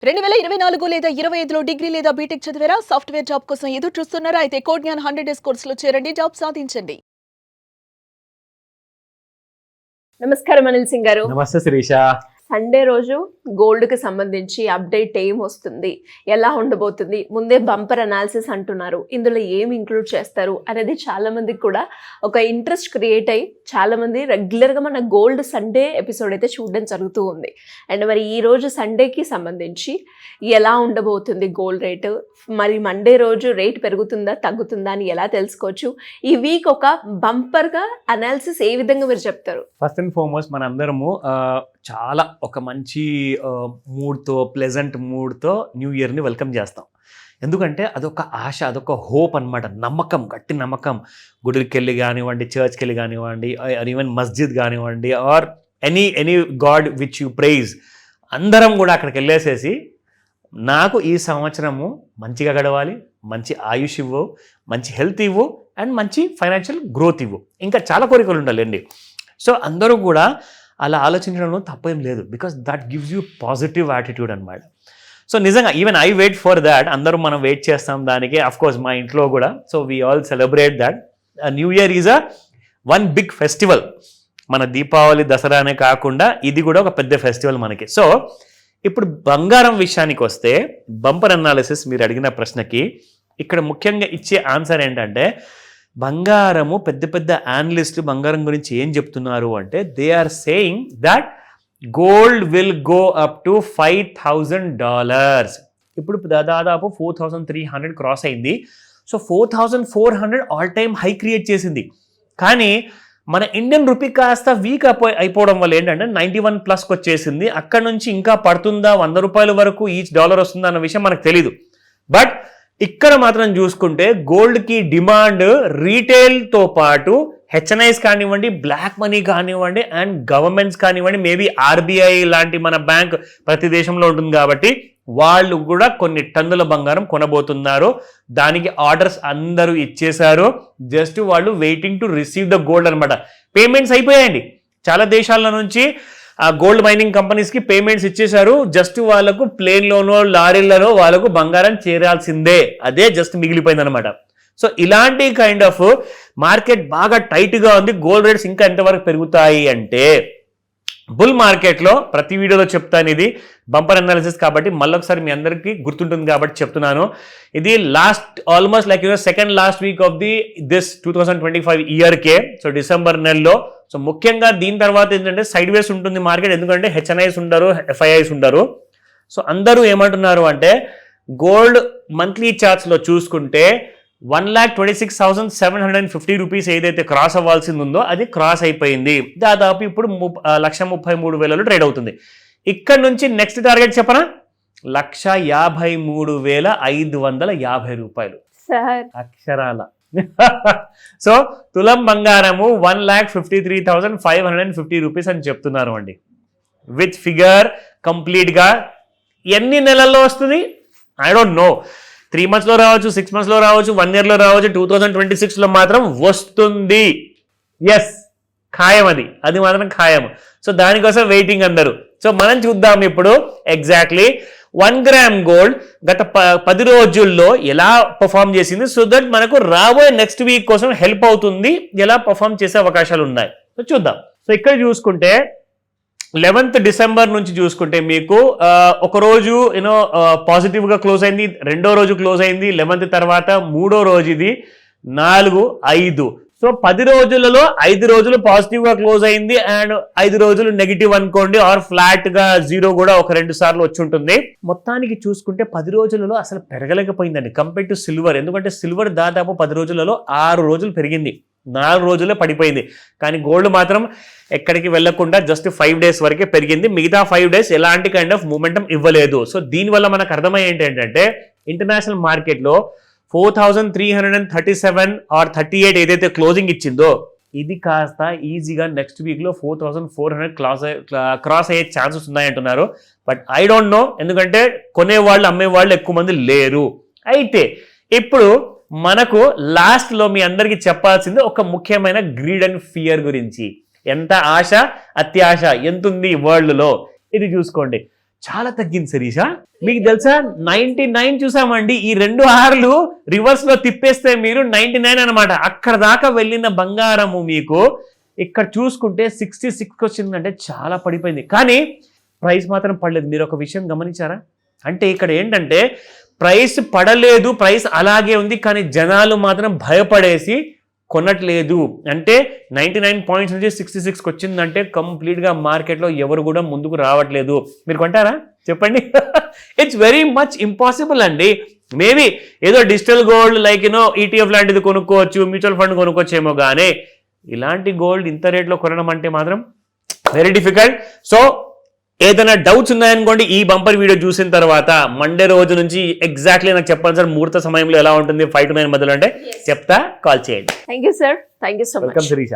2024 లేదా 25లో డిగ్రీ లేదా బీటెక్ చదివారా? సాఫ్ట్‌వేర్ జాబ్ కోసం ఎదురు చూస్తున్నారా? అయితే కోడ్ జ్ఞాన్ 100 డేస్ కోర్సులో చేరండి. జాబ్ సాధించండి. నమస్కారం అనిల్ సింగ్ గారు. నమస్తే శిరీష. సండే రోజు గోల్డ్కి సంబంధించి అప్డేట్ ఏం వస్తుంది, ఎలా ఉండబోతుంది, ముందే బంపర్ అనాలిసిస్ అంటున్నారు, ఇందులో ఏం ఇంక్లూడ్ చేస్తారు అనేది చాలా మందికి కూడా ఒక ఇంట్రెస్ట్ క్రియేట్ అయ్యి చాలా మంది రెగ్యులర్గా మన గోల్డ్ సండే ఎపిసోడ్ అయితే చూడడం జరుగుతూ ఉంది. అండ్ మరి ఈ రోజు సండేకి సంబంధించి ఎలా ఉండబోతుంది గోల్డ్ రేటు, మరి మండే రోజు రేట్ పెరుగుతుందా తగ్గుతుందా అని ఎలా తెలుసుకోవచ్చు, ఈ వీక్ ఒక బంపర్గా అనాలిసిస్ ఏ విధంగా మీరు చెప్తారు? ఫస్ట్ అండ్ ఫార్మోస్ట్ మన అందరము చాలా ఒక మంచి మూడ్తో ప్లెజెంట్ మూడ్తో న్యూ ఇయర్ని వెల్కమ్ చేస్తాం. ఎందుకంటే అదొక ఆశ, అదొక హోప్ అనమాట, నమ్మకం, గట్టి నమ్మకం. గుడికి వెళ్ళి కానివ్వండి, చర్చ్కి వెళ్ళి కానివ్వండి, ఈవెన్ మస్జిద్ కానివ్వండి, or any god which you praise, అందరం కూడా అక్కడికి వెళ్ళేసేసి నాకు ఈ సంవత్సరము మంచిగా గడవాలి, మంచి ఆయుష్ ఇవ్వు, మంచి హెల్త్ ఇవ్వు, అండ్ మంచి ఫైనాన్షియల్ గ్రోత్ ఇవ్వు, ఇంకా చాలా కోరికలు ఉండాలండి. సో అందరూ కూడా అలా ఆలోచించడంలో తప్పేం లేదు, because that gives you positive attitude అనమాట. సో నిజంగా even I wait for that. అందరూ మనం వెయిట్ చేస్తాం దానికి, అఫ్కోర్స్ మా ఇంట్లో కూడా. So we all celebrate that. New year is one big festival. మన దీపావళి, దసరానే కాకుండా ఇది కూడా ఒక పెద్ద ఫెస్టివల్ మనకి. సో ఇప్పుడు బంగారం విషయానికి వస్తే, బంపర్ అనాలిసిస్ మీరు అడిగిన ప్రశ్నకి ఇక్కడ ముఖ్యంగా ఇచ్చే ఆన్సర్ ఏంటంటే, బంగారము పెద్ద పెద్ద అనలిస్టులు బంగారం గురించి ఏం చెప్తున్నారు అంటే, they are saying that gold will go up to $5,000. ఇప్పుడు దాదాపు 4,300 క్రాస్ అయింది. సో 4,400 ఆల్ టైమ్ హై క్రియేట్ చేసింది. కానీ మన ఇండియన్ రూపీ కాస్త వీక్ అయిపోవడం వల్ల ఏంటంటే 91+ వచ్చేసింది. అక్కడ నుంచి ఇంకా పడుతుందా, $100 వరకు ఈచ్ డాలర్ వస్తుందా అన్న విషయం మనకు తెలీదు. బట్ ఇక్కడ మాత్రం చూసుకుంటే గోల్డ్కి డిమాండ్ రీటైల్తో పాటు హెచ్ఎన్ఐస్ కానివ్వండి, బ్లాక్ మనీ కానివ్వండి, అండ్ గవర్నమెంట్స్ కానివ్వండి, మేబీ ఆర్బీఐ లాంటి మన బ్యాంక్ ప్రతి దేశంలో ఉంటుంది కాబట్టి వాళ్ళు కూడా కొన్ని టన్నుల బంగారం కొనబోతున్నారు. దానికి ఆర్డర్స్ అందరూ ఇచ్చేశారు. జస్ట్ వాళ్ళు waiting to receive the gold అనమాట. పేమెంట్స్ అయిపోయాయండి. చాలా దేశాల నుంచి ఆ గోల్డ్ మైనింగ్ కంపెనీస్కి పేమెంట్స్ ఇచ్చేశారు. జస్ట్ వాళ్ళకు ప్లేన్లోనో లారీలలో వాళ్ళకు బంగారం చేరాల్సిందే, అదే జస్ట్ మిగిలిపోయింది అనమాట. సో ఇలాంటి కైండ్ ఆఫ్ మార్కెట్ బాగా టైట్గా ఉంది. గోల్డ్ రేట్స్ ఇంకా ఎంతవరకు పెరుగుతాయి అంటే, బుల్ మార్కెట్లో ప్రతి వీడియోలో చెప్తాను, ఇది బంపర్ అనాలిసిస్ కాబట్టి మళ్ళొకసారి మీ అందరికీ గుర్తుంటుంది కాబట్టి చెప్తున్నాను. ఇది almost like second last week of this 2025 ఇయర్కే. సో డిసెంబర్ నెలలో. సో ముఖ్యంగా దీని తర్వాత ఏంటంటే సైడ్ వేస్ ఉంటుంది మార్కెట్, ఎందుకంటే హెచ్ఎన్ఐస్ ఉండరు, ఎఫ్ఐఐస్ ఉండరు. సో అందరూ ఏమంటున్నారు అంటే, గోల్డ్ మంత్లీ చార్ట్స్లో చూసుకుంటే 1,26,750 రూపీస్ ఏదైతే క్రాస్ అవ్వాల్సింది ఉందో అది క్రాస్ అయిపోయింది. దాదాపు ఇప్పుడు 1,33,000 ట్రేడ్ అవుతుంది. ఇక్కడ నుంచి నెక్స్ట్ టార్గెట్ చెప్పనా, 1,53,550 రూపాయలు అక్షరాల. సో తులం బంగారము 1,53,550 రూపీస్ అని చెప్తున్నారు అండి. విత్ ఫిగర్ కంప్లీట్గా ఎన్ని నెలల్లో వస్తుంది ఐ డోంట్ నో. 3 monthsలో రావచ్చు, 6 monthsలో రావచ్చు, 1 yearలో రావచ్చు. 2026లో మాత్రం వస్తుంది. ఎస్, ఖాయం, అది మాత్రం ఖాయం. సో దానికోసం వెయిటింగ్ అందరూ. సో మనం చూద్దాం ఇప్పుడు ఎగ్జాక్ట్లీ 1 gram గోల్డ్ గత 10 రోజుల్లో ఎలా పర్ఫామ్ చేసింది. సో దట్ మనకు రాబోయే నెక్స్ట్ వీక్ కోసం హెల్ప్ అవుతుంది, ఎలా పర్ఫామ్ చేసే అవకాశాలు ఉన్నాయి. సో చూద్దాం. సో ఇక్కడ చూసుకుంటే 11th December నుంచి చూసుకుంటే మీకు ఒక రోజు పాజిటివ్గా క్లోజ్ అయింది, రెండో రోజు క్లోజ్ అయింది, 11th తర్వాత మూడో రోజు ఇది, 4, 5. సో 10 రోజులలో 5 రోజులు పాజిటివ్గా క్లోజ్ అయింది, అండ్ 5 రోజులు నెగిటివ్ అనుకోండి, ఆర్ ఫ్లాట్గా 0 కూడా ఒక 2 సార్లు వచ్చి ఉంటుంది. మొత్తానికి చూసుకుంటే 10 రోజులలో అసలు పెరగలేకపోయిందండి కంపేర్ టు సిల్వర్. ఎందుకంటే సిల్వర్ దాదాపు 10 రోజులలో 6 రోజులు పెరిగింది, 4 రోజుల్లో పడిపోయింది. కానీ గోల్డ్ మాత్రం ఎక్కడికి వెళ్లకుండా జస్ట్ 5 days వరకే పెరిగింది. మిగతా 5 days ఎలాంటి కైండ్ ఆఫ్ మూమెంటం ఇవ్వలేదు. సో దీనివల్ల మనకు అర్థమయ్యేది ఏంటంటే, ఇంటర్నేషనల్ మార్కెట్లో 4,337 ఆర్ 38 ఏదైతే క్లోజింగ్ ఇచ్చిందో ఇది కాస్త ఈజీగా నెక్స్ట్ వీక్లో 4,400 క్రాస్ అయ్యే ఛాన్సెస్ ఉన్నాయంటున్నారు. బట్ ఐ డోంట్ నో, ఎందుకంటే కొనేవాళ్ళు అమ్మేవాళ్ళు ఎక్కువ మంది లేరు. అయితే ఇప్పుడు మనకు లాస్ట్లో మీ అందరికీ చెప్పాల్సింది ఒక ముఖ్యమైన గ్రీడ్ అండ్ ఫియర్ గురించి. ఎంత ఆశ, అత్యాశ ఎంతుంది వరల్డ్లో ఇది చూసుకోండి. చాలా తగ్గింది శిరీష. మీకు తెలుసా 99 చూసామండి, ఈ 2 ఆర్లు రివర్స్ లో తిప్పేస్తే మీరు 99 అనమాట. అక్కడ దాకా వెళ్ళిన బంగారము మీకు ఇక్కడ చూసుకుంటే 66 వచ్చిందంటే చాలా పడిపోయింది. కానీ ప్రైస్ మాత్రం పడలేదు. మీరు ఒక విషయం గమనించారా? అంటే ఇక్కడ ఏంటంటే ప్రైస్ పడలేదు, ప్రైస్ అలాగే ఉంది, కానీ జనాలు మాత్రం భయపడేసి కొనట్లేదు. అంటే 99 పాయింట్స్ నుంచి 66కి వచ్చిందంటే కంప్లీట్గా మార్కెట్లో ఎవరు కూడా ముందుకు రావట్లేదు. మీరు కొంటారా చెప్పండి? ఇట్స్ వెరీ మచ్ ఇంపాసిబుల్ అండి. మేబీ ఏదో డిజిటల్ గోల్డ్ లైక్ ఈటీఎఫ్ లాంటిది కొనుక్కోవచ్చు, మ్యూచువల్ ఫండ్ కొనుక్కోవచ్చేమో, కానీ ఇలాంటి గోల్డ్ ఇంత రేట్లో కొనడం అంటే మాత్రం వెరీ డిఫికల్ట్. సో ఏదైనా డౌట్స్ ఉన్నాయనుకోండి, ఈ బంపర్ వీడియో చూసిన తర్వాత మండే రోజు నుంచి ఎగ్జాక్ట్లీ నాకు చెప్పాలి సార్, ముహూర్త సమయంలో ఎలా ఉంటుంది 5 to 9 మధ్యలో అంటే చెప్తా, కాల్ చేయండి. Thank you sir, thank you so much. Welcome Sirisha.